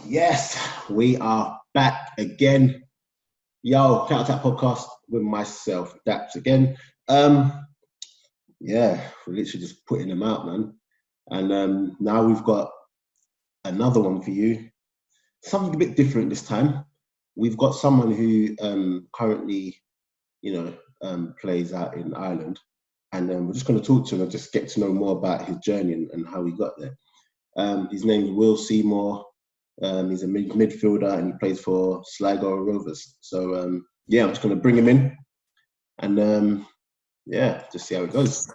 Yes, we are back again. Yo, Counter Attack Podcast with myself, Daps again. Yeah, we're literally just putting them out, man. And now we've got another one for you. Something a bit different this time. We've got someone who currently, plays out in Ireland. And we're just going to talk to him and just get to know more about his journey and how he got there. His name's Will Seymore. He's a midfielder and he plays for Sligo Rovers. So, I'm just going to bring him in and, just see how it goes.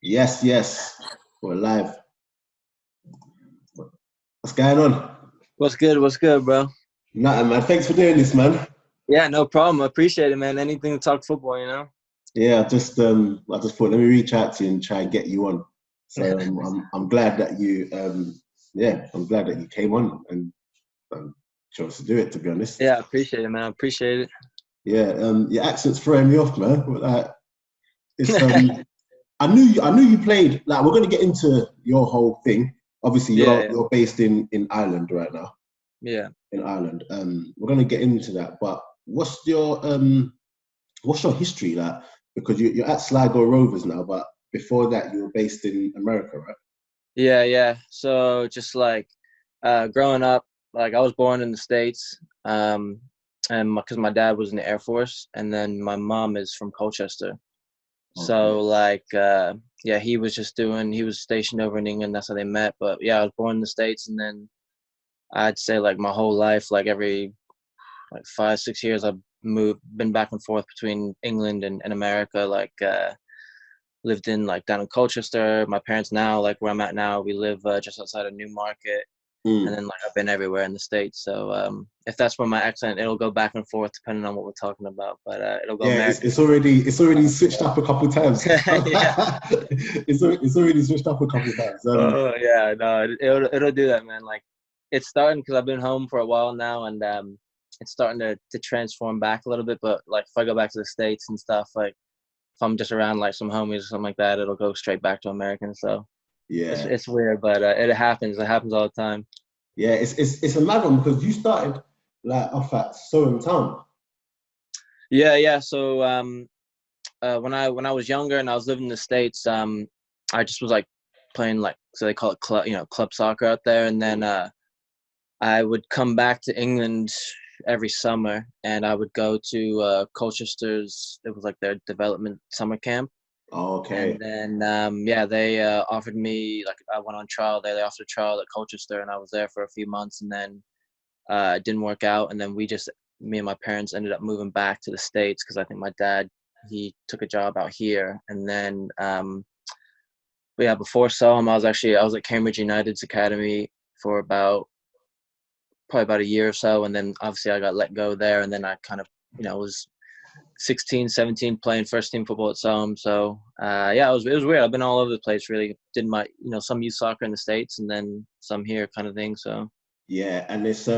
Yes, we're live. What's going on? What's good, bro? Nothing, man. Thanks for doing this, man. Yeah, no problem. I appreciate it, man. Anything to talk football, Yeah, I just thought, let me reach out to you and try and get you on. So I'm glad that you, I'm glad that you came on and chose to do it. To be honest. Yeah, I appreciate it, man. I appreciate it. Yeah, your accent's throwing me off, man. Like, it's I knew you played. Like, we're gonna get into your whole thing. Obviously, you're based in Ireland right now. Yeah. In Ireland. We're gonna get into that. But what's your history like? Because you're at Sligo Rovers now, but before that you were based in America, right? Yeah. So just like growing up, like I was born in the States, and because my dad was in the Air Force, and then my mom is from Colchester. Okay. So like he was stationed over in England. That's how they met. But yeah, I was born in the States, and then I'd say like my whole life, like every 5-6 years, I've been back and forth between England and America. Like lived in like down in Colchester. My parents now, like where I'm at now, we live just outside of Newmarket. And then like I've been everywhere in the States. So if that's where my accent, it'll go back and forth depending on what we're talking about. But it'll go. Yeah, it's already switched up a couple of times. It's already switched up a couple of times. It'll do that, man. Like it's starting because I've been home for a while now, and it's starting to transform back a little bit. But like if I go back to the States and stuff, like if I'm just around like some homies or something like that, it'll go straight back to American. So yeah, it's weird, but it happens. It happens all the time. Yeah, it's a mad one because you started like off at Soham Town. Yeah. So when I was younger and I was living in the States, I just was like playing like, so they call it club soccer out there, and then I would come back to England every summer, and I would go to Colchester's. It was like their development summer camp. Oh, okay. And then they offered me, like I went on trial there. They offered a trial at Colchester, and I was there for a few months, and then it didn't work out. And then me and my parents ended up moving back to the States because I think my dad, he took a job out here. And then before Soham, I was at Cambridge United's academy for probably about a year or so, and then obviously I got let go there, and then I kind of was 16, 17 playing first team football at Soham. So it was weird. I've been all over the place really. Did my some youth soccer in the States and then some here kind of thing. So yeah, and it's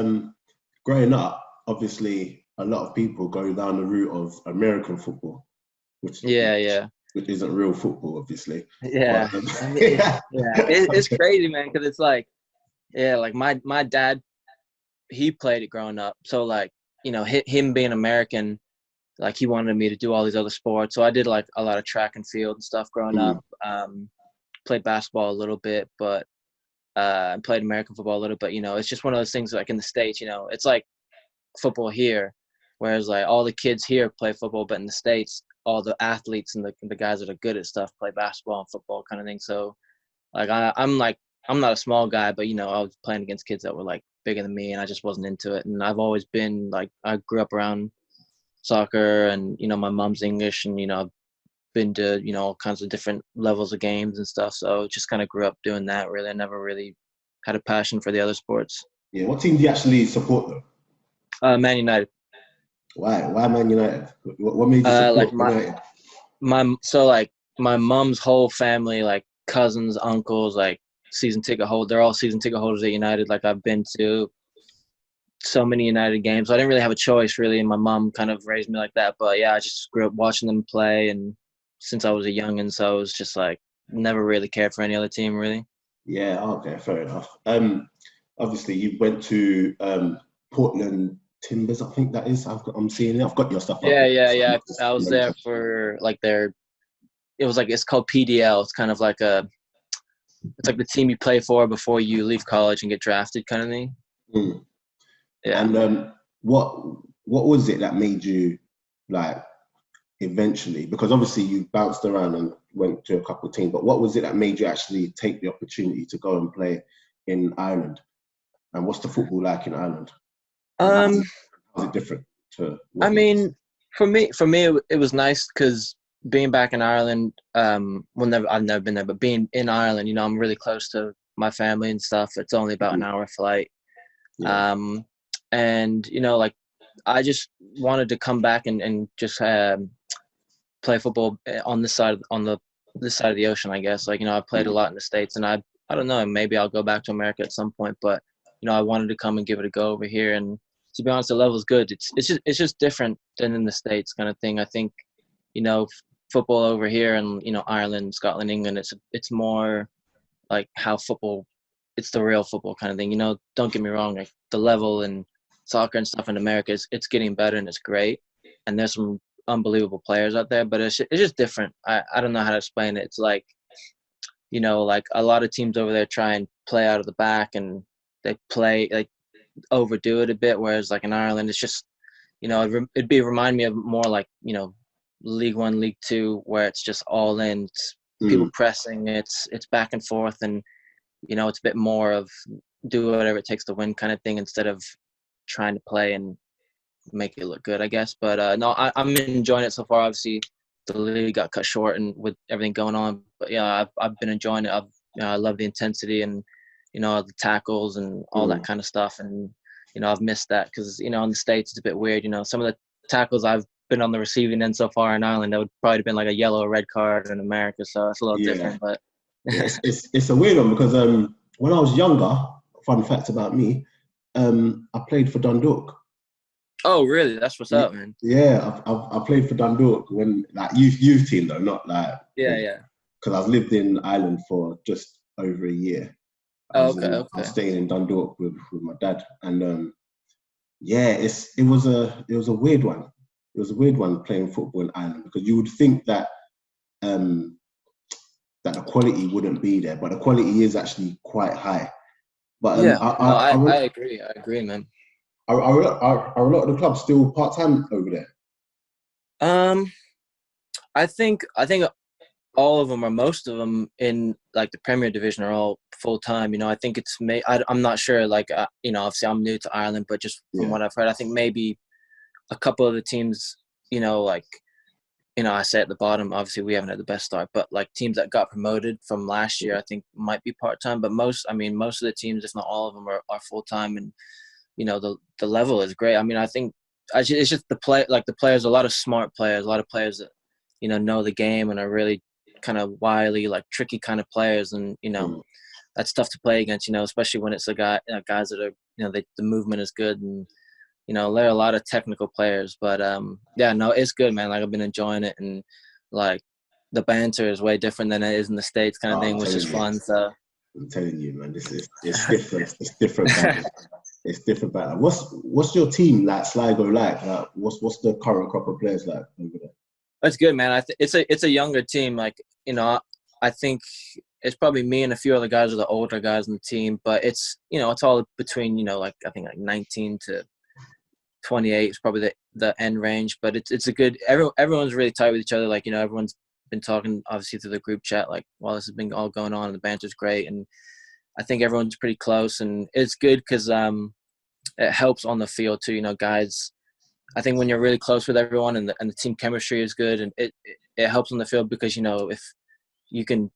growing up, obviously a lot of people go down the route of American football, which isn't real football, obviously. Yeah. But, it's crazy, man, because it's like like my dad, he played it growing up. So like, him being American, like he wanted me to do all these other sports. So I did like a lot of track and field and stuff growing up. Played basketball a little bit, but played American football a little bit. It's just one of those things like in the States, it's like football here, whereas like all the kids here play football, but in the States, all the athletes and the guys that are good at stuff play basketball and football kind of thing. So like I'm not a small guy, but I was playing against kids that were like bigger than me, and I just wasn't into it. And I've always been like, I grew up around soccer, and my mom's English, and I've been to all kinds of different levels of games and stuff. So just kind of grew up doing that. Really, I never really had a passion for the other sports. Yeah, what team do you actually support though? Man United. Why Man United? What made you support United? My mom's whole family, like cousins, uncles, like they're all season ticket holders at United. Like I've been to so many United games. So I didn't really have a choice really, and my mom kind of raised me like that. But yeah, I just grew up watching them play, and since I was a youngin', so I was just like never really cared for any other team really. Yeah, okay, fair enough. Obviously you went to Portland Timbers, I think that is. I'm seeing it. I've got your stuff up. Yeah. I was there for like it's called PDL. It's kind of like it's like the team you play for before you leave college and get drafted, kind of thing. Mm. Yeah. And what was it that made you like eventually? Because obviously you bounced around and went to a couple of teams, but what was it that made you actually take the opportunity to go and play in Ireland? And what's the football like in Ireland? How's it different to I what mean, for me, it was nice because being back in Ireland, I've never been there, but being in Ireland, you know, I'm really close to my family and stuff. It's only about an hour flight. Yeah. And, you know, like, I just wanted to come back and just play football on this side, this side of the ocean, I guess. Like, you know, I played a lot in the States, and I don't know, maybe I'll go back to America at some point, but, you know, I wanted to come and give it a go over here. And to be honest, the level's good. It's just different than in the States, kind of thing. I think, you know, football over here and, you know, Ireland, Scotland, England, it's more like how football, it's the real football kind of thing. You know, don't get me wrong, like the level and soccer and stuff in America it's getting better and it's great, and there's some unbelievable players out there, but it's just different. I don't know how to explain it. It's like, you know, like a lot of teams over there try and play out of the back, and they play like overdo it a bit, whereas like in Ireland it's just, you know, remind me of more like, you know, League One, League Two, where it's just all in. It's people pressing, it's back and forth, and, you know, it's a bit more of do whatever it takes to win kind of thing, instead of trying to play and make it look good, I guess. But no, I'm enjoying it so far. Obviously, the league got cut short and with everything going on, but yeah, I've been enjoying it. I love the intensity and, you know, the tackles and all that kind of stuff. And, you know, I've missed that because, you know, in the States it's a bit weird. You know, some of the tackles I've been on the receiving end so far in Ireland, that would probably have been like a yellow or red card in America, so it's a little different. But yeah, it's a weird one because when I was younger, fun fact about me, I played for Dundalk. Oh, really? That's what's up, man. Yeah, I played for Dundalk when like youth team though, not like yeah. Because I've lived in Ireland for just over a year. Okay. I was staying in Dundalk with my dad, and yeah, it was a weird one. It was a weird one playing football in Ireland because you would think that that the quality wouldn't be there, but the quality is actually quite high. But yeah, I agree, man. Are a lot of the clubs still part time over there? I think all of them, or most of them in like the Premier Division, are all full time. You know, I think it's I'm not sure. Like, you know, obviously I'm new to Ireland, but just from what I've heard, I think maybe a couple of the teams, you know, like, you know, I say at the bottom, obviously we haven't had the best start, but like teams that got promoted from last year, I think might be part time. But most of the teams, if not all of them, are full time, and, you know, the level is great. I mean, I think it's just the players, a lot of smart players, a lot of players that, you know the game and are really kind of wily, like tricky kind of players, and, you know, that's tough to play against. You know, especially when it's guys that are, you know, the movement is good, and, you know, there are a lot of technical players. But yeah, no, it's good, man. Like, I've been enjoying it, and like the banter is way different than it is in the States, kind of thing, which is fun. So I'm telling you, man, it's different. It's different. It's different. Better. What's your team like, Sligo like? What's the current crop of players like over there? That's good, man. It's a younger team. Like, you know, I think it's probably me and a few other guys are the older guys on the team, but it's, you know, it's all between, you know, like I think like 19 to 28 is probably the end range. But it's a good, everyone's really tight with each other. Like, you know, everyone's been talking obviously through the group chat, like, while this has been all going on, and the banter's great, and I think everyone's pretty close, and it's good because it helps on the field too. You know, guys, I think when you're really close with everyone, and the team chemistry is good, and it helps on the field because, you know, if you can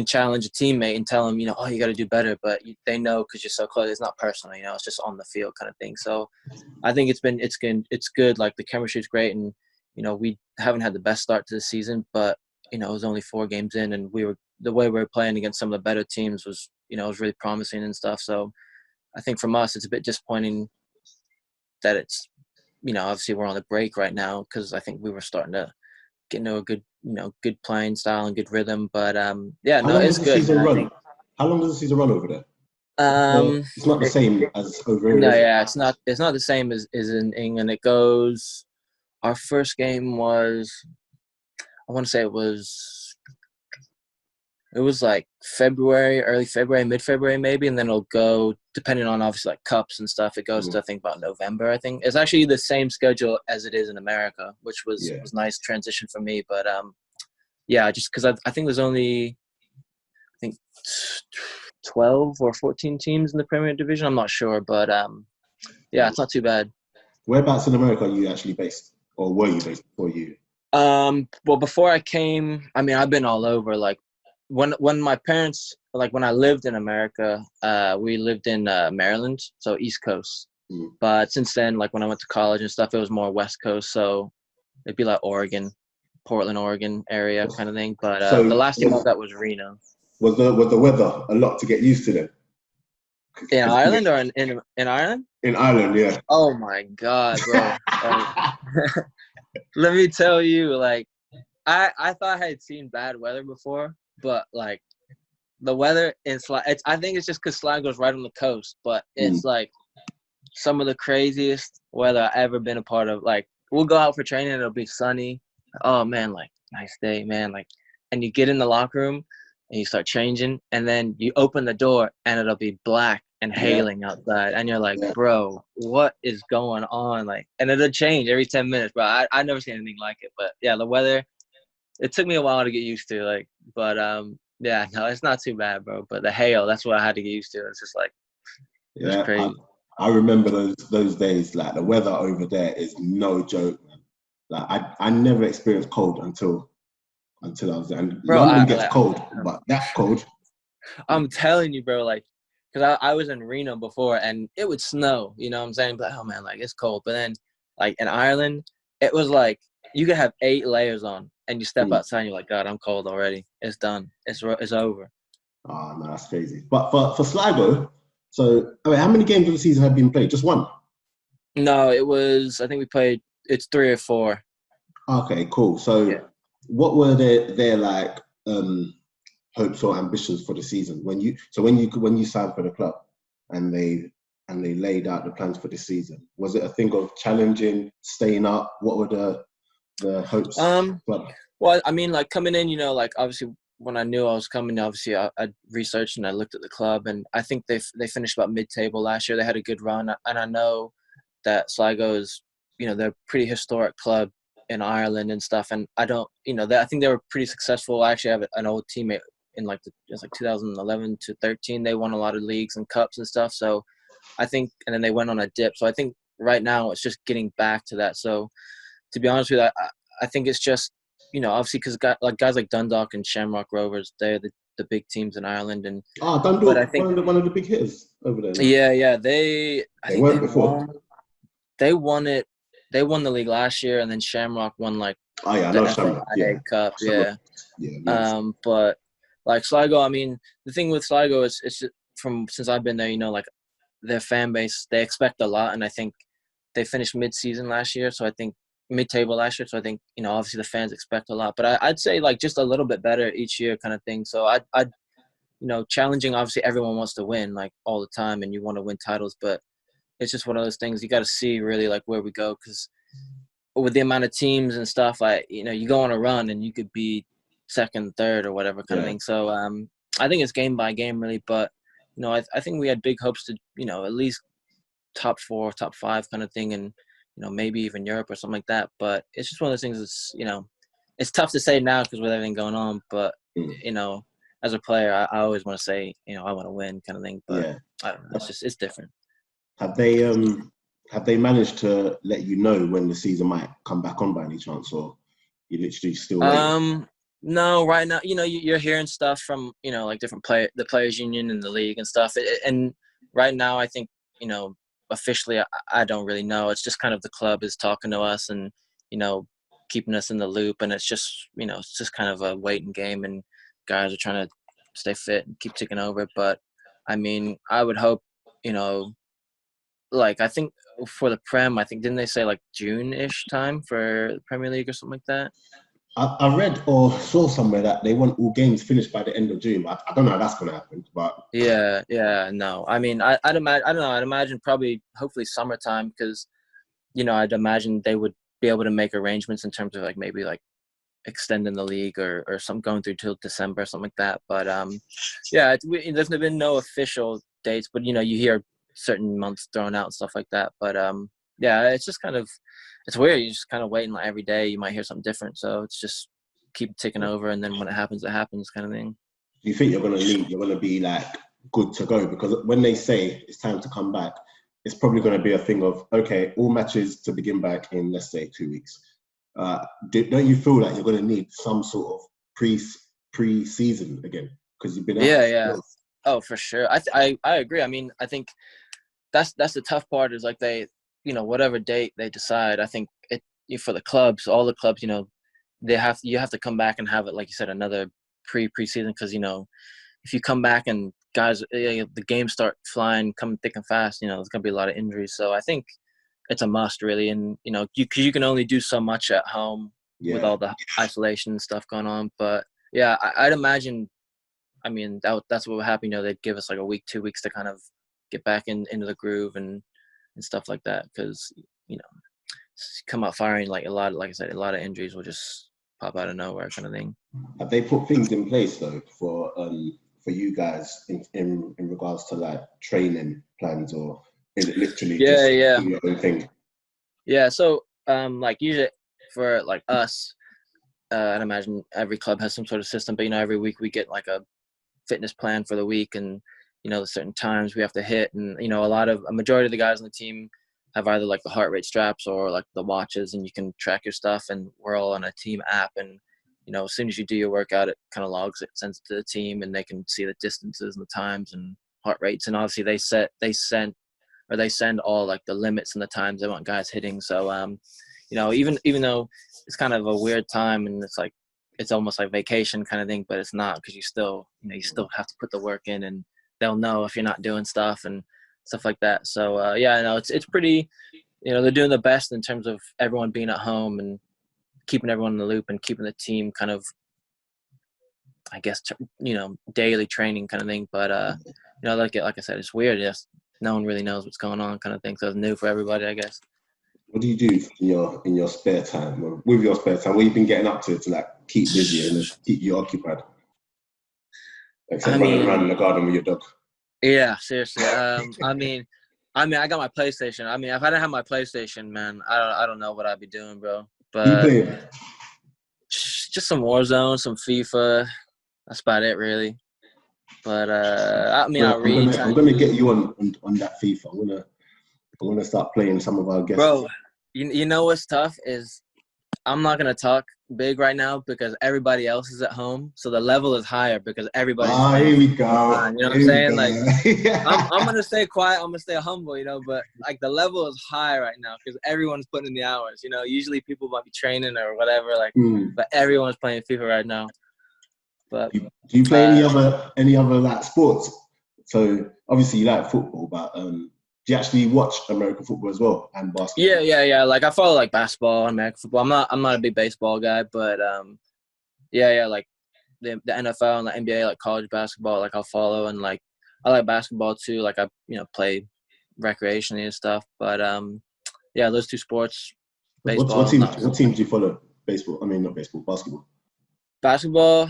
challenge a teammate and tell them, you know, oh, you got to do better, but they know because you're so close. It's not personal, you know, it's just on the field kind of thing. So I think it's good. Like, the chemistry is great, and, you know, we haven't had the best start to the season, but, you know, it was only 4 games in, and the way we were playing against some of the better teams was, you know, it was really promising and stuff. So I think from us, it's a bit disappointing that it's, you know, obviously we're on the break right now, because I think we were starting to get into a good, you know, good playing style and good rhythm. But yeah, no, it's good, man. I think How long does the season run over there? Um, It's not the it, same as over here, no, is it? yeah, it's not the same as in England. It goes. Our first game was, I want to say it was like February, early February, mid February maybe, and then it'll go depending on obviously like cups and stuff. It goes to I think about November. I think it's actually the same schedule as it is in America, which was Yeah. nice transition for me. But yeah, just because I think there's only I think 12 or 14 teams in the Premier Division. I'm not sure, but yeah, it's not too bad. Whereabouts in America are you actually based, or were you based before you? Well, before I came, I mean, I've been all over. Like when my parents, like when I lived in America, we lived in Maryland, so East Coast. Mm. But since then, like when I went to college and stuff, it was more West Coast. So it'd be like Oregon, Portland, Oregon area kind of thing. But the So last team I was at was Reno. was the weather a lot to get used to then? In Ireland or in Ireland? In Ireland, yeah. Oh my God, bro! Like, let me tell you, like I thought I had seen bad weather before, but like the weather in Sligo, I think it's just because Sligo's right on the coast, but it's like some of the craziest weather I've ever been a part of. Like we'll go out for training, it'll be sunny. Oh man, like nice day, man. Like, and you get in the locker room and you start changing, and then you open the door and it'll be black and Yeah. hailing outside, and you're like, Yeah. bro, what is going on? Like, and it'll change every 10 minutes, bro. I never seen anything like it. But yeah, the weather. It took me a while to get used to, like, but yeah, no, it's not too bad, bro. But the hail, that's what I had to get used to. It's just like it was Yeah, crazy. I remember those days. Like the weather over there is no joke, man. Like I never experienced cold until I was there. And Bro, London gets cold, but that cold. I'm telling you, bro, like, because I was in Reno before and it would snow, you know what I'm saying? But oh man, like it's cold. But then, like in Ireland, it was like you could have 8 layers on, and you step outside and you're like, God, I'm cold already. It's done. It's over. Oh no, that's crazy. But for Sligo, so I mean, how many games of the season have been played? Just one. No, it was. I think we played. It's 3 or 4. Okay, cool. So Yeah. what were their like hopes or ambitions for the season when you signed for the club and they laid out the plans for the season? Was it a thing of challenging, staying up? What were the hopes? Well, I mean, like coming in, you know, like obviously when I knew I was coming, obviously I researched and I looked at the club, and I think they finished about mid-table last year. They had a good run, and I know that Sligo is, you know, they're a pretty historic club in Ireland and stuff. And I don't, you know, I think they were pretty successful. I actually have an old teammate in like it was like 2011 to 13. They won a lot of leagues and cups and stuff. So I think, and then they went on a dip. So I think right now it's just getting back to that. So to be honest with you, I think it's just, you know, obviously because guys like Dundalk and Shamrock Rovers, they're the big teams in Ireland. And Dundalk, but I think one of the big hitters over there. No? Yeah, I think weren't before. They won it. They won the league last year, and then Shamrock won like I the know FAI Shamrock. Yeah, Cup. Shamrock. Yeah. But like Sligo, I mean, the thing with Sligo is it's just, from since I've been there, you know, like their fan base, they expect a lot, and I think they finished mid-season last year, so I think mid-table last year, so I think, you know, obviously the fans expect a lot, but I'd say like just a little bit better each year kind of thing. So I'd you know, challenging. Obviously, everyone wants to win like all the time, and you want to win titles, but it's just one of those things you got to see really like where we go, because with the amount of teams and stuff, like, you know, you go on a run and you could be second, third, or whatever kind of thing. So I think it's game by game really, but you know, I think we had big hopes to, you know, at least top 4, top 5 kind of thing, and you know, maybe even Europe or something like that. But it's just one of those things that's, you know, it's tough to say now because with everything going on. But you know, as a player, I always want to say, you know, I want to win kind of thing. But I don't know, it's different. Have they managed to let you know when the season might come back on by any chance, or you literally still waiting? No, right now, you know, you're hearing stuff from, you know, like different the players union and the league and stuff. And right now, I think, you know, officially, I don't really know. It's just kind of the club is talking to us and, you know, keeping us in the loop. And it's just, you know, it's just kind of a waiting game, and guys are trying to stay fit and keep ticking over. But I mean, I would hope, you know, like I think for the Prem, I think didn't they say like June-ish time for the Premier League or something like that? I read or saw somewhere that they want all games finished by the end of June. I don't know how that's going to happen, but Yeah, no. I mean, I'd imagine. I don't know. I'd imagine probably, hopefully, summertime because I'd imagine they would be able to make arrangements in terms of like maybe like extending the league or some going through till December or something like that. But yeah, there's been no official dates, but you hear certain months thrown out and stuff like that. But yeah, it's just kind of it's weird. You just kind of waiting like every day. You might hear something different, so it's just keep ticking over, and then when it happens kind of thing. do you think you're going to leave? You're going to be like good to go? Because when they say it's time to come back, it's probably going to be a thing of, okay, all matches to begin back in, let's say, 2 weeks. Don't you feel like you're going to need some sort of pre-season again? Because you've been out. Yeah. Oh, for sure. I agree. I mean, I think that's the tough part is like they, whatever date they decide. I think for the clubs, all the clubs, you have to come back and have it, like you said, another preseason because if you come back and guys, the games start flying, coming thick and fast, there's gonna be a lot of injuries. So I think it's a must, really, and because you can only do so much at home with all the isolation and stuff going on. But yeah, I'd imagine. I mean, that's what would happen. They'd give us like a week, 2 weeks to kind of get back into the groove and stuff like that. Because come out firing like like I said, a lot of injuries will just pop out of nowhere, kind of thing. Have they put things in place though for you guys in regards to like training plans, or is it literally just do your own thing? Yeah. So like usually for like us, I'd imagine every club has some sort of system, but every week we get like a fitness plan for the week, and the certain times we have to hit, and a majority of the guys on the team have either like the heart rate straps or like the watches, and you can track your stuff, and we're all on a team app, and as soon as you do your workout, it kind of logs it, sends it to the team, and they can see the distances and the times and heart rates, and obviously they send all like the limits and the times they want guys hitting. So even though it's kind of a weird time and it's like it's almost like vacation kind of thing, but it's not, because you still have to put the work in, and they'll know if you're not doing stuff and stuff like that. So it's pretty, they're doing the best in terms of everyone being at home and keeping everyone in the loop and keeping the team kind of, I guess, daily training kind of thing. But like I said, it's weird. Just no one really knows what's going on kind of thing. So it's new for everybody, I guess. What do you do in your spare time, or with your spare time? What you've been getting up to like keep busy and keep you occupied? Except running around in the garden with your dog. Yeah, seriously. I mean, I got my PlayStation. I mean, if I didn't have my PlayStation, man, I don't know what I'd be doing, bro. But you play? Just some Warzone, some FIFA. That's about it, really. But I mean, I read. I'm gonna get you on that FIFA. I'm gonna start playing some of our guests. Bro, you know what's tough is I'm not gonna talk big right now because everybody else is at home, so the level is higher because everybody's playing. Here we go. You know what I'm saying? Like, I'm gonna stay quiet. I'm gonna stay humble, but like the level is high right now because everyone's putting in the hours. Usually people might be training or whatever, but everyone's playing FIFA right now. But do you play any other like sports? So obviously you like football, but do you actually watch American football as well and basketball? Yeah. Like I follow like basketball and American football. I'm not a big baseball guy, but like the NFL and the NBA, like college basketball, like I'll follow, and like I like basketball too. Like I play recreationally and stuff. But those two sports. Baseball. What team do you follow? Baseball. I mean, not baseball. Basketball. Basketball.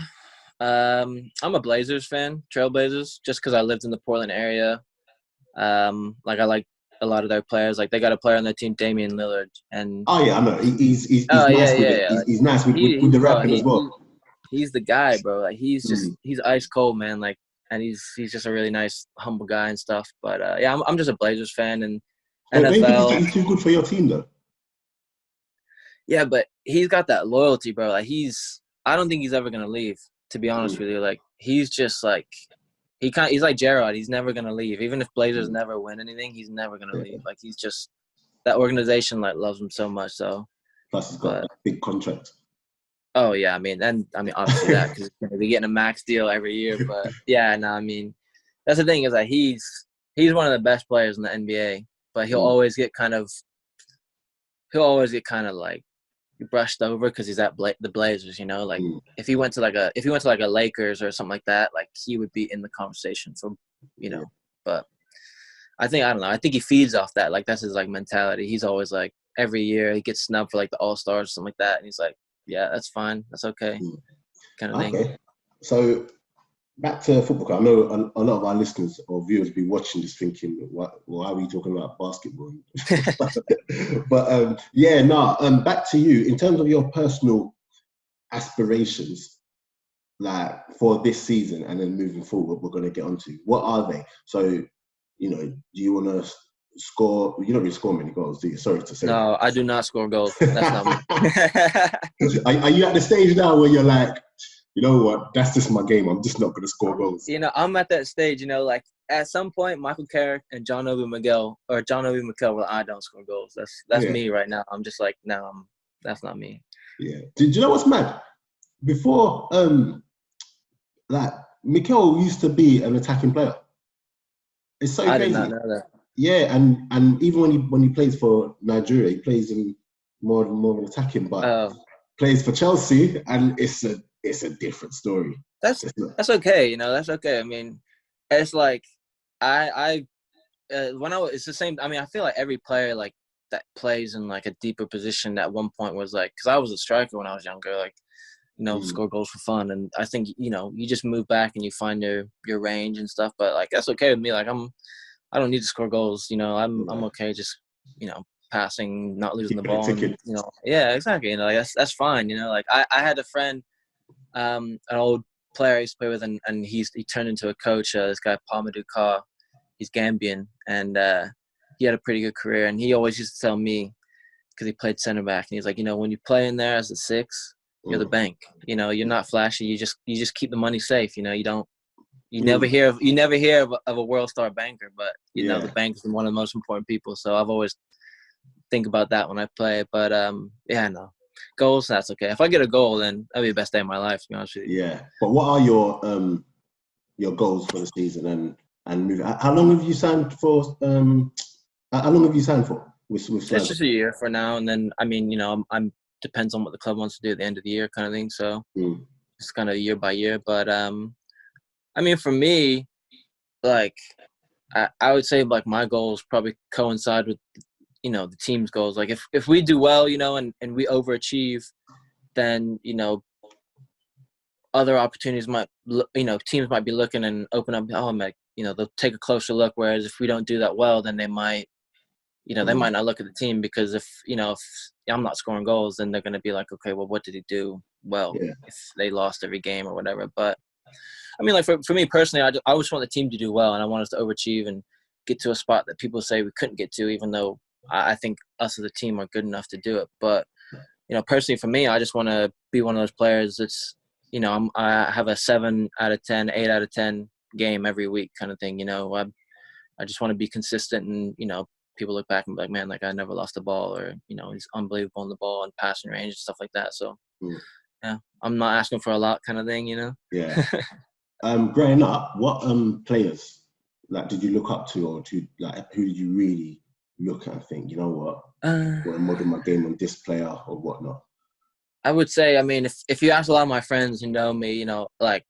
I'm a Blazers fan, Trailblazers, just because I lived in the Portland area. Like I like a lot of their players. Like they got a player on their team, Damian Lillard, and I know he's nice with it. He's nice with the rapping as well. He's the guy, bro. Like he's just he's ice cold, man. Like, and he's just a really nice, humble guy and stuff. But I'm just a Blazers fan, and NFL. He's too good for your team, though. Yeah, but he's got that loyalty, bro. Like I don't think he's ever gonna leave. To be honest with you, like he's just like he's like Gerard. He's never gonna leave. Even if Blazers never win anything, he's never gonna leave. Like he's just that organization like loves him so much. So plus he's got a big contract. Oh yeah, I mean obviously that because he's gonna be getting a max deal every year. But yeah, no, I mean that's the thing is that he's one of the best players in the NBA, but he'll always get kind of like brushed over because he's at the Blazers. You know, like Mm. if he went to like a Lakers or something like that, like he would be in the conversation for, you know. But I don't know. I think he feeds off that. Like that's his like mentality. He's always like every year he gets snubbed for like the All-Stars or something like that, and he's like, yeah, that's fine, that's okay, kind of thing. Okay, so back to football. I know a lot of our listeners or viewers be watching this thinking, why are we talking about basketball? But back to you. In terms of your personal aspirations, like for this season and then moving forward, we're going to get onto, what are they? So, you know, do you want to score? You don't really score many goals, do you? Sorry to say. No, I do not score goals. That's not me. Are you at the stage now where you're like, you know what, that's just my game, I'm just not going to score goals? You know, I'm at that stage, you know, like at some point, Michael Carrick and John Obi Mikel were like, I don't score goals. That's me right now. I'm just like, no, that's not me. Yeah. Do you know what's mad? Before, like, Mikel used to be an attacking player. It's so crazy. I did not know that. Yeah, and even when he plays for Nigeria, he plays in more of an attacking, but plays for Chelsea, and it's a different story. That's okay, you know. That's okay. I mean, it's like it's the same. I mean, I feel like every player like that plays in like a deeper position at one point was like, because I was a striker when I was younger, like, you know, score goals for fun, and I think, you know, you just move back and you find your range and stuff. But like that's okay with me. Like I don't need to score goals. You know, I'm okay just, you know, passing, not losing the ball. And, you know, yeah, exactly. You know, like that's fine. You know, like I had a friend, an old player I used to play with, and he turned into a coach. This guy Pamadou Ka, he's Gambian, and he had a pretty good career. And he always used to tell me, because he played center back, and he's like, you know, when you play in there as a 6, you're the bank. You know, you're not flashy. You just keep the money safe. You know, you never hear of a world star banker, but you know the bank is one of the most important people. So I've always think about that when I play. But no, goals, that's okay. If I get a goal, then that'll be the best day of my life, to be honest with you. Yeah, but what are your goals for the season and move? How long have you signed for? How long have you signed for with It's just a year for now, and then I mean, you know, I'm depends on what the club wants to do at the end of the year, kind of thing. So it's kind of year by year. But I mean, for me, like I would say like my goals probably coincide with, you know, the team's goals. Like if we do well, you know, and we overachieve, then, you know, other opportunities might, you know, teams might be looking and open up. Oh, like, you know, they'll take a closer look. Whereas if we don't do that well, then they might, you know, they might not look at the team, because if I'm not scoring goals, then they're going to be like, okay, well, what did he do well if they lost every game or whatever? But I mean, like for me personally, I just want the team to do well, and I want us to overachieve and get to a spot that people say we couldn't get to, even though I think us as a team are good enough to do it. But, you know, personally for me, I just want to be one of those players that's, you know, I have a 7 out of 10, 8 out of 10 game every week kind of thing. You know, I just want to be consistent, and, you know, people look back and be like, man, like I never lost the ball, or, you know, he's unbelievable on the ball and passing range and stuff like that. So, yeah, I'm not asking for a lot kind of thing, you know? Yeah. Growing up, what players like did you look up to, or who did you really look at and think, you know what, I'm gonna model my game on this player or whatnot? I would say, I mean, if you ask a lot of my friends who know me, you know, like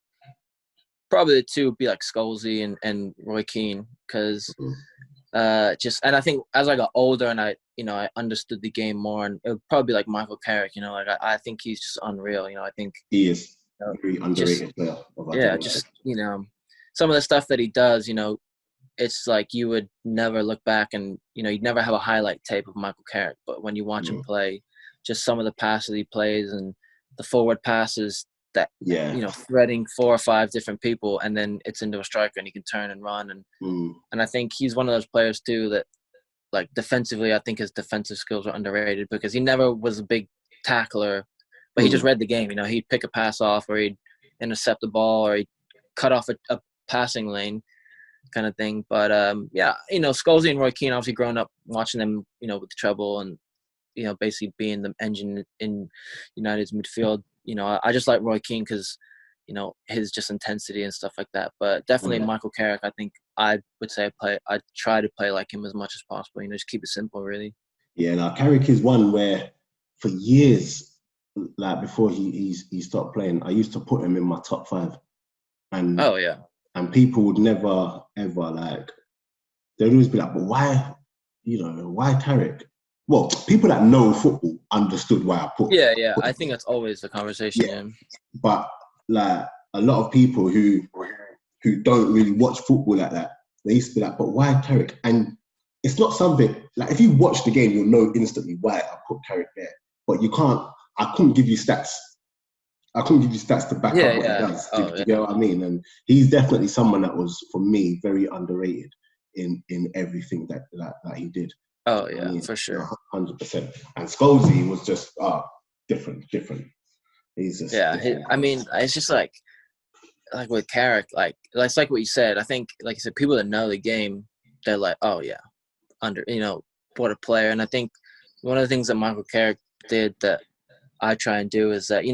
probably the two would be like Scholesy and Roy Keane, because and I think as I got older and I understood the game more, and it would probably be like Michael Carrick, you know, like I think he's just unreal, you know. I think he is a very underrated player. Just, you know, some of the stuff that he does, you know, it's like you would never look back and, you know, you'd never have a highlight tape of Michael Carrick, but when you watch him play, just some of the passes he plays and the forward passes that, you know, threading 4 or 5 different people, and then it's into a striker and he can turn and run. And I think he's one of those players too that, like, defensively, I think his defensive skills are underrated, because he never was a big tackler, but he just read the game. You know, he'd pick a pass off, or he'd intercept the ball, or he'd cut off a passing lane kind of thing. But, you know, Scholesy and Roy Keane, obviously growing up watching them, you know, with the treble and, you know, basically being the engine in United's midfield. You know, I just like Roy Keane because, you know, his just intensity and stuff like that. But definitely Michael Carrick, I think I would say I try to play like him as much as possible. You know, just keep it simple, really. Yeah, now Carrick is one where for years, like before he stopped playing, I used to put him in my top 5, and Oh yeah. And people would never ever like. They'd always be like, "But why? Why Carrick?" Well, people that know football understood why I put. Yeah. I think that's always the conversation. Yeah. But like a lot of people who don't really watch football like that, they used to be like, "But why Carrick?" And it's not something like if you watch the game, you'll know instantly why I put Carrick there. But you can't. I couldn't give you stats. I couldn't give you stats to back up what he does. Do you get what I mean? And he's definitely someone that was, for me, very underrated in everything that he did. Oh yeah, for sure. 100%. And Scholesy was just different. He's just different. I mean, it's just like with Carrick, like it's like what you said. I think, like you said, people that know the game, they're like, oh yeah, what a player. And I think one of the things that Michael Carrick did that I try and do is that,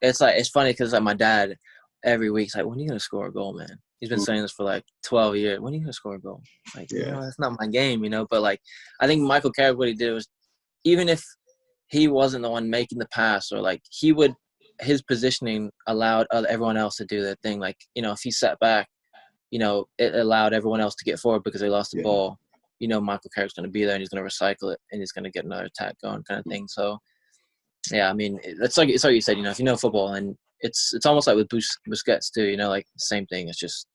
it's funny because like my dad every week's like, when are you gonna score a goal, man? He's been saying this for like 12 years. When are you gonna score a goal? Like, that's not my game, But like, I think Michael Carrick, what he did was, even if he wasn't the one making the pass, or like his positioning allowed everyone else to do their thing. Like, if he sat back, it allowed everyone else to get forward because they lost the ball. Michael Carrick's gonna be there and he's gonna recycle it and he's gonna get another attack going, kind of thing. So. Yeah, I mean, it's like you said, if you know football, and it's almost like with Busquets too, like same thing. It's just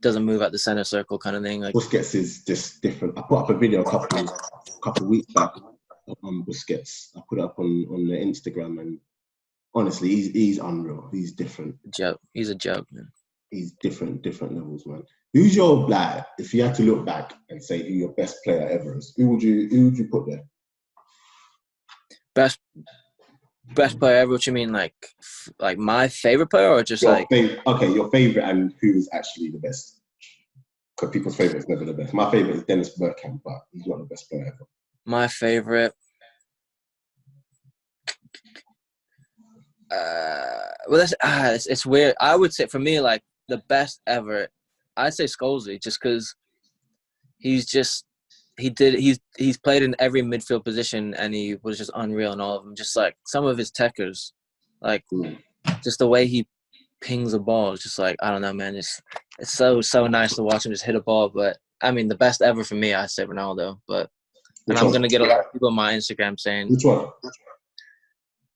doesn't move out the center circle kind of thing. Like Busquets is just different. I put up a video a couple weeks back on Busquets. I put it up on the Instagram, and honestly, he's unreal. He's different. He's a joke, man. He's different levels, man. Who's your if you had to look back and say who your best player ever is, who would you put there? Best player ever? What you mean, like my favorite player, or just your favorite, and who is actually the best? Because people's favorite is never the best. My favorite is Dennis Bergkamp, but he's not the best player ever. My favorite. Well, it's weird. I would say for me, like the best ever, I'd say Scholesy, just because he's played in every midfield position and he was just unreal in all of them. Just like some of his techers, like just the way he pings a ball is just like, I don't know, man. It's so nice to watch him just hit a ball. But I mean, the best ever for me, I say Ronaldo. And I'm gonna get a lot of people on my Instagram saying which one?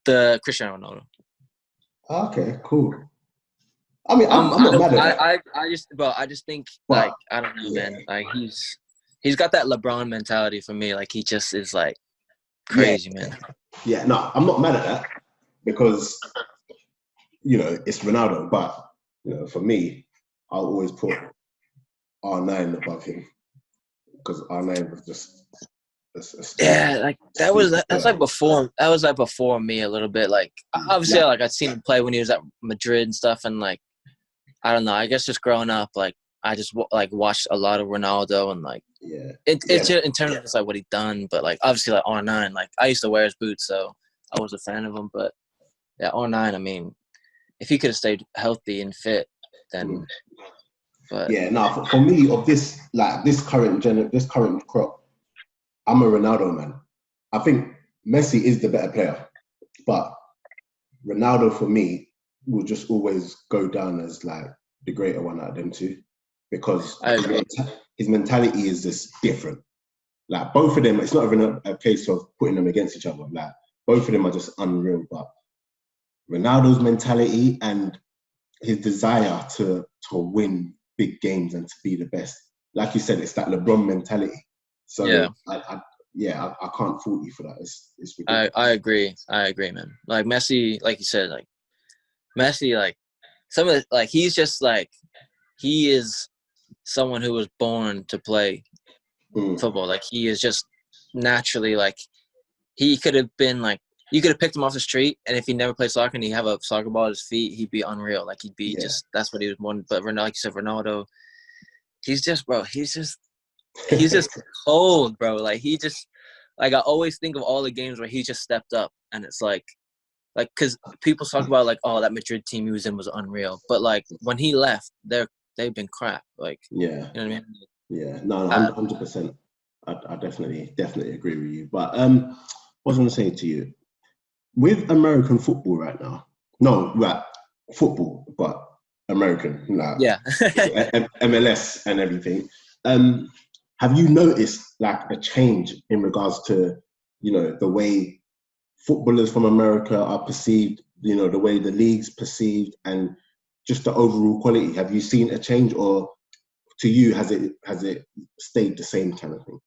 The Cristiano Ronaldo. Okay, cool. I mean, I'm not mad at that. I just think like I don't know, man. Like he's got that LeBron mentality for me. Like he just is like crazy, man. Yeah, no, I'm not mad at that because it's Ronaldo. But for me, I'll always put R9 above him because R9 was just. Like that's like before me a little bit. Like obviously, like I'd seen him play when he was at Madrid and stuff, and like I don't know. I guess just growing up, like I just like watched a lot of Ronaldo, and like it's in terms of just like what he'd done. But like obviously, like R9, like I used to wear his boots, so I was a fan of him. But yeah, R9. I mean, if he could have stayed healthy and fit, then. But yeah, no. For me, of this current crop. I'm a Ronaldo man. I think Messi is the better player, but Ronaldo for me will just always go down as like the greater one out of them two because his mentality is just different. Like both of them, it's not even a case of putting them against each other. Like both of them are just unreal, but Ronaldo's mentality and his desire to win big games and to be the best. Like you said, it's that LeBron mentality. So I can't fault you for that. It's ridiculous. I agree, man. Like Messi, like you said, like Messi, like some of the, like he's just like he is someone who was born to play football. Like he is just naturally like he could have been like you could have picked him off the street, and if he never played soccer and he have a soccer ball at his feet, he'd be unreal. Like he'd be just that's what he was born. But like you said, Ronaldo, he's just cold, bro. Like he just like I always think of all the games where he just stepped up, and it's like because people talk about like, oh, that Madrid team he was in was unreal, but like when he left, they've been crap. Like you know what I mean? Yeah, no, 100%. I definitely agree with you. But what was I going to say to you? with American football right now, no, right, football, but American, like Yeah. MLS and everything. Have you noticed like a change in regards to, the way footballers from America are perceived, the way the league's perceived, and just the overall quality? Have you seen a change, or to you has it stayed the same kind of thing?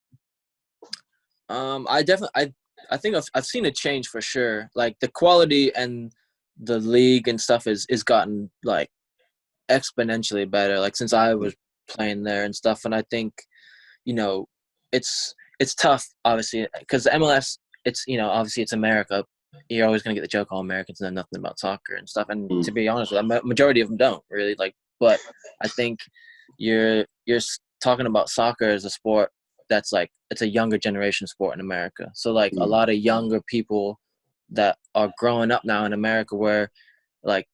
I think I've seen a change for sure. Like the quality and the league and stuff is gotten like exponentially better. Like since I was playing there and stuff, and I think, it's tough obviously because the MLS, it's obviously it's America. You're always gonna get the joke, all Americans know nothing about soccer and stuff. And to be honest, the majority of them don't really like. But I think you're talking about soccer as a sport that's like it's a younger generation sport in America. So like a lot of younger people that are growing up now in America, where like,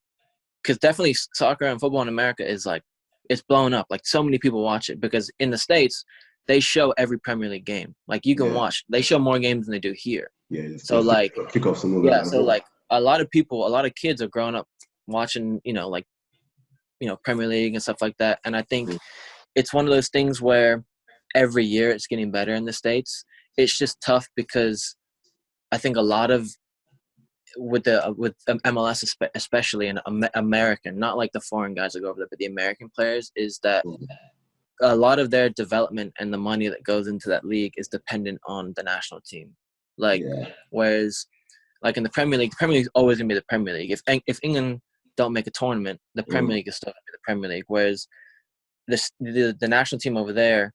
because definitely soccer and football in America is like it's blown up. Like so many people watch it because in the States they show every Premier League game. Like you can watch, they show more games than they do here. Yeah. So like kickoffs and all yeah, that. so like a lot of kids are growing up watching, Premier League and stuff like that. And I think it's one of those things where every year it's getting better in the States. It's just tough because I think a lot of with MLS especially and American, not like the foreign guys that go over there, but the American players, is that a lot of their development and the money that goes into that league is dependent on the national team. Like whereas like in the Premier League is always gonna be the Premier League. If England don't make a tournament, the Premier League is still gonna be the Premier League. Whereas the national team over there,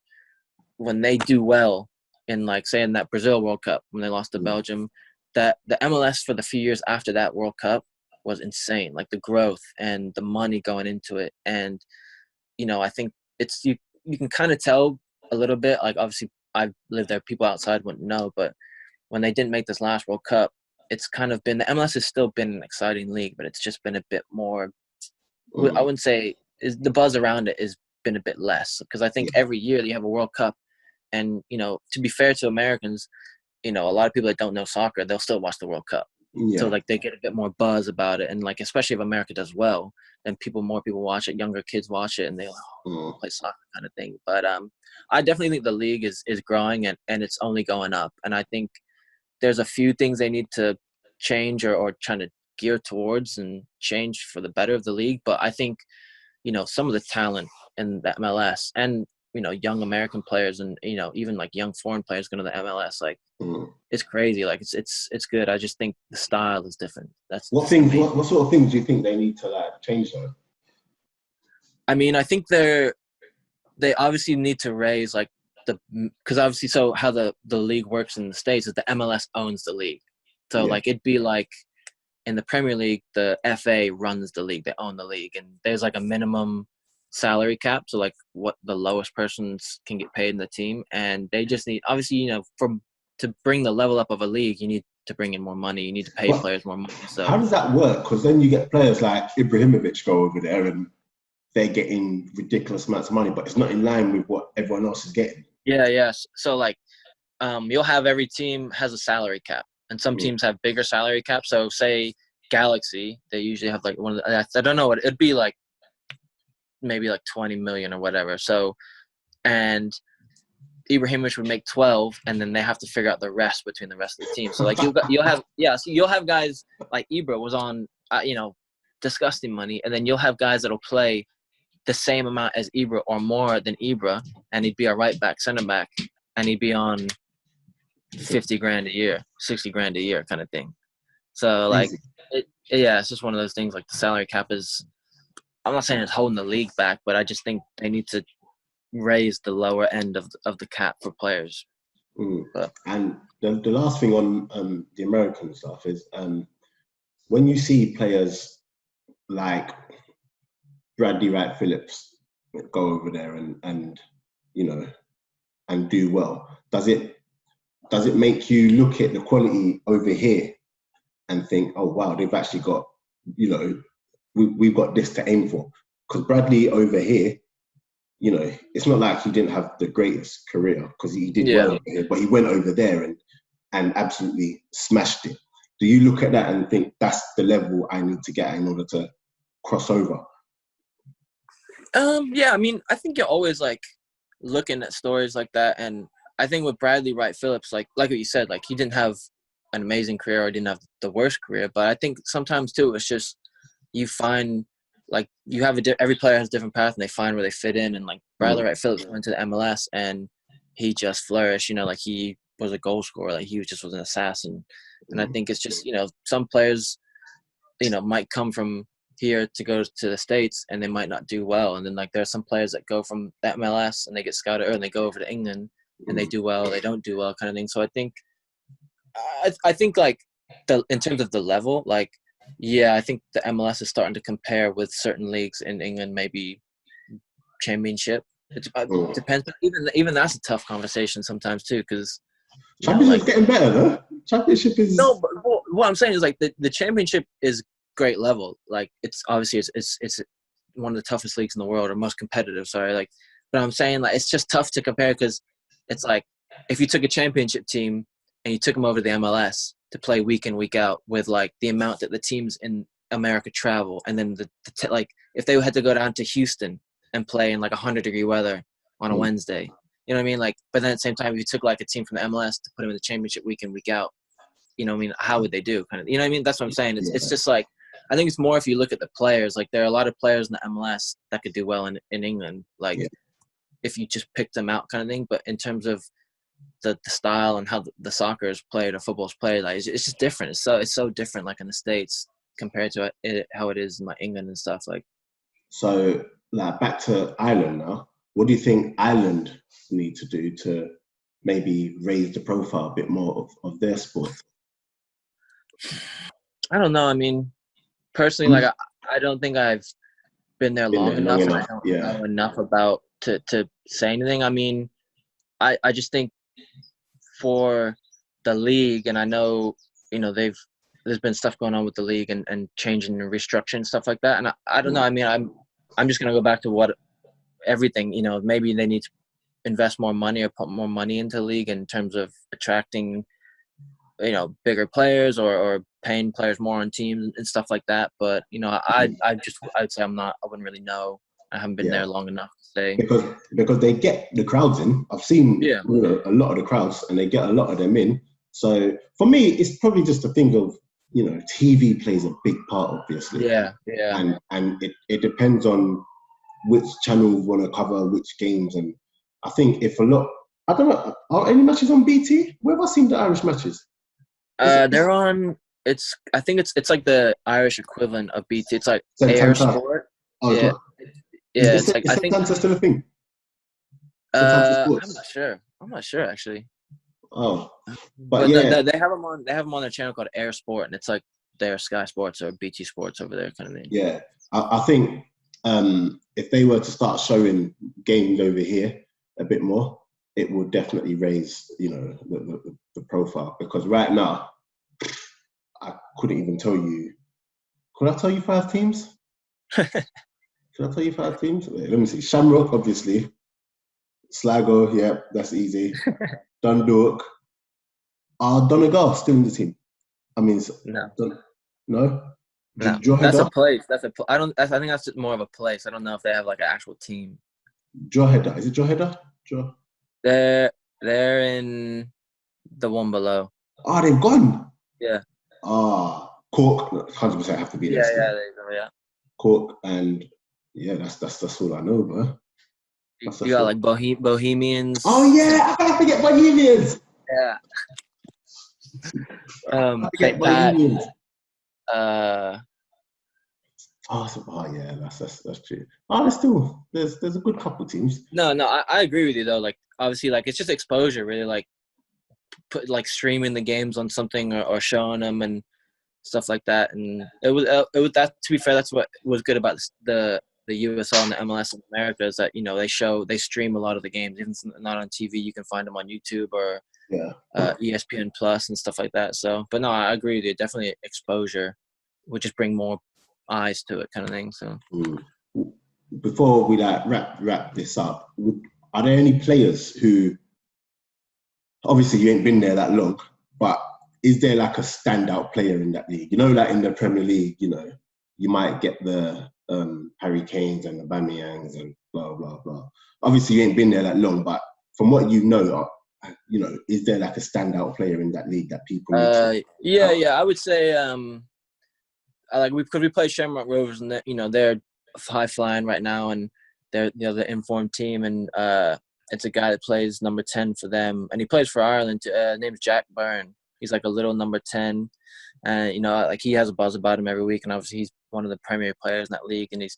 when they do well in like say in that Brazil World Cup when they lost to Belgium, that the MLS for the few years after that World Cup was insane. Like the growth and the money going into it. And, I think it's, you can kind of tell a little bit, like obviously I've lived there, people outside wouldn't know, but when they didn't make this last World Cup, it's kind of been, the MLS has still been an exciting league, but it's just been a bit more, I wouldn't say the buzz around it has been a bit less because I think every year that you have a World Cup and, to be fair to Americans, a lot of people that don't know soccer, they'll still watch the World Cup. So like they get a bit more buzz about it. And like, especially if America does well, then more people watch it, younger kids watch it and they play soccer kind of thing. But I definitely think the league is growing and it's only going up. And I think there's a few things they need to change or trying to gear towards and change for the better of the league. But I think, some of the talent in the MLS and, young American players and, even like young foreign players going to the MLS, like it's crazy. Like it's good. I just think the style is different. What sort of things do you think they need to like change though? I mean, I think they obviously need to raise like because obviously, so how the league works in the States is the MLS owns the league. So like it'd be like in the Premier League, the FA runs the league. They own the league, and there's like a minimum salary cap, so like what the lowest persons can get paid in the team, and they just need obviously to bring the level up of a league, you need to bring in more money, you need to pay players more money. So how does that work? Because then you get players like Ibrahimovic go over there and they're getting ridiculous amounts of money, but it's not in line with what everyone else is getting. So like you'll have every team has a salary cap, and some teams have bigger salary caps. So say Galaxy, they usually have like one of the, I don't know what it'd be, like maybe like 20 million or whatever. So, and Ibrahimovic would make 12, and then they have to figure out the rest between the rest of the team. So like you'll have guys like Ibra was on, disgusting money, and then you'll have guys that'll play the same amount as Ibra or more than Ibra, and he'd be a right back, center back, and he'd be on 50 grand a year, 60 grand a year kind of thing. So like, it's just one of those things. Like the salary cap is, I'm not saying it's holding the league back, but I just think they need to raise the lower end of the cap for players. And the last thing on the American stuff is when you see players like Bradley Wright Phillips go over there and do well, does it make you look at the quality over here and think, oh wow, they've actually got, we've got this to aim for? Because Bradley over here, it's not like he didn't have the greatest career, because he did well over here, but he went over there and absolutely smashed it. Do you look at that and think that's the level I need to get in order to cross over? Yeah, I mean, I think you're always like looking at stories like that, and I think with Bradley Wright Phillips, like what you said, like he didn't have an amazing career or didn't have the worst career, but I think sometimes too it's just you find like you have every player has a different path and they find where they fit in, and like Bradley Wright Phillips went to the MLS and he just flourished. You know, like he was a goal scorer, like he was an assassin, and I think it's just some players might come from here to go to the States and they might not do well, and then like there are some players that go from the MLS and they get scouted and they go over to England and they do well, they don't do well, kind of thing. So I think like in terms of the level, like yeah, I think the MLS is starting to compare with certain leagues in England, maybe Championship. It depends. Even that's a tough conversation sometimes too, because Championship's getting better, though. Championship is but what I'm saying is like the Championship is great level. Like it's obviously it's one of the toughest leagues in the world, or most competitive. Sorry, like, but I'm saying like it's just tough to compare because it's like if you took a Championship team and you took them over to the MLS to play week in week out with like the amount that the teams in America travel, and then like if they had to go down to Houston and play in like 100-degree weather on a Wednesday, you know what I mean? Like, but then at the same time, if you took like a team from the MLS to put them in the Championship week in week out, you know what I mean? How would they do? Kind of, you know what I mean? That's what I'm saying. It's just like I think it's more if you look at the players. Like there are a lot of players in the MLS that could do well in England. Like if you just picked them out, kind of thing. But in terms of the style and how the soccer is played or football is played, like it's just different. It's so different, like in the States compared to how it is in like England and stuff. Like so. Like back to Ireland now. What do you think Ireland need to do to maybe raise the profile a bit more of their sport? I don't know. I mean, personally, like I don't think I've been there long enough. And I don't know enough about to say anything. I mean, I just think for the league, and I know there's been stuff going on with the league and changing and restructuring and stuff like that. And I don't know. I mean, I'm just gonna go back to what everything. Maybe they need to invest more money or put more money into the league in terms of attracting bigger players or paying players more on teams and stuff like that. But I'd say I wouldn't really know. I haven't been there long enough to say. Because they get the crowds in. I've seen a lot of the crowds, and they get a lot of them in. So for me, it's probably just a thing of TV plays a big part, obviously. Yeah. And it depends on which channel want to cover which games. And I think I don't know, are any matches on BT? Where have I seen the Irish matches? They're on. I think it's like the Irish equivalent of BT. It's like Air Sport. Oh, yeah. It's like I think that's still a thing. I'm not sure actually. Oh, but yeah, they have them on. They have them on their channel called Air Sport, and it's like their Sky Sports or BT Sports over there, kind of thing. Yeah, I think if they were to start showing games over here a bit more, it would definitely raise the profile. Because right now, I couldn't even tell you. Could I tell you 5 teams? Should I tell you 5 teams? Wait, let me see. Shamrock, obviously. Sligo, yeah, that's easy. Dundalk. Donegal still in the team. I mean, no. No? That's a place. I think that's more of a place. I don't know if they have like an actual team. Drogheda. Is it Drogheda? They're in the one below. Oh, they've gone. Yeah. Cork 100% have to be there. Yeah, there you go. Yeah. Cork and that's all I know, bro. You got like Bohemians. Oh yeah, I can't forget Bohemians. Yeah. St. Pat. That's true. There's a good couple teams. No, I agree with you though. Like obviously, like it's just exposure, really. Like like streaming the games on something or showing them and stuff like that. And it was that. To be fair, that's what was good about the USL and the MLS in America is that they stream a lot of the games, even if not on TV. You can find them on YouTube or ESPN Plus and stuff like that. So, but no, I agree with you. Definitely exposure would just bring more eyes to it, kind of thing. So, before we wrap this up, are there any players who, obviously you ain't been there that long, but is there like a standout player in that league? You know, like in the Premier League, you know, you might get the Harry Kanes and the Bamiyangs and blah blah blah. Obviously, you ain't been there that long, but from what you know, is there like a standout player in that league that people need to? Yeah. I would say because we play Shamrock Rovers, and they're high flying right now, and they're the informed team, and it's a guy that plays number 10 for them, and he plays for Ireland. Name's Jack Byrne. He's like a little number 10, and like he has a buzz about him every week, and obviously he's one of the premier players in that league, and he's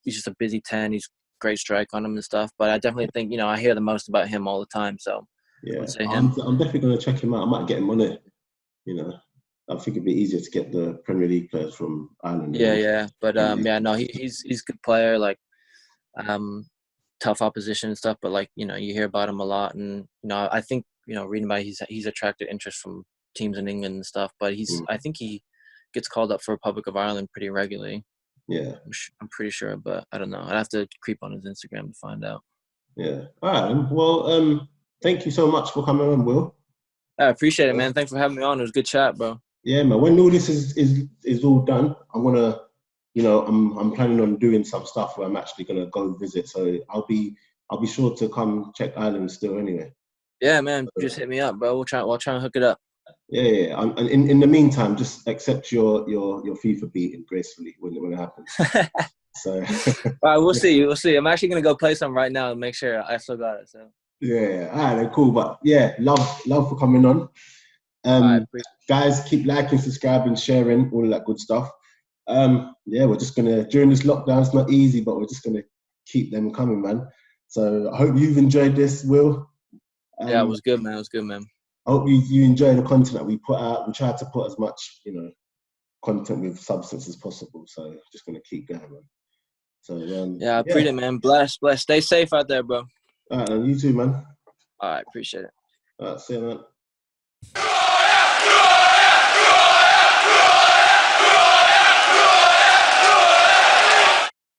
just a busy 10. He's great strike on him and stuff. But I definitely think I hear the most about him all the time. So yeah, I would say him. I'm definitely going to check him out. I might get him on it. I think it'd be easier to get the Premier League players from Ireland. Yeah. But he's a good player. Like tough opposition and stuff. But you hear about him a lot, and I think reading about it, he's attracted interest from teams in England and stuff. But I think he gets called up for Republic of Ireland pretty regularly. Yeah, I'm pretty sure, but I don't know. I'd have to creep on his Instagram to find out. Yeah. All right. Well, thank you so much for coming on, Will. I appreciate it, man. Thanks for having me on. It was a good chat, bro. Yeah, man. When all this is all done, I'm gonna, I'm planning on doing some stuff where I'm actually gonna go visit. So I'll be sure to come check Ireland still anyway. Yeah, man. Just hit me up, bro. We'll try and hook it up. Yeah. And in the meantime, just accept your FIFA beating gracefully when it happens. So. All right, we'll see. I'm actually gonna go play some right now and make sure I still got it. So. Yeah. All right. Then cool. But yeah, love for coming on. Guys, keep liking, subscribing, sharing, all of that good stuff. We're just gonna, during this lockdown, it's not easy, but we're just gonna keep them coming, man. So I hope you've enjoyed this, Will. Yeah, it was good, man. I hope you enjoy the content that we put out. We try to put as much, content with substance as possible. So just gonna keep going, man. So I appreciate it, man. Bless. Stay safe out there, bro. All right, and you too, man. All right, appreciate it. All right, see you, man.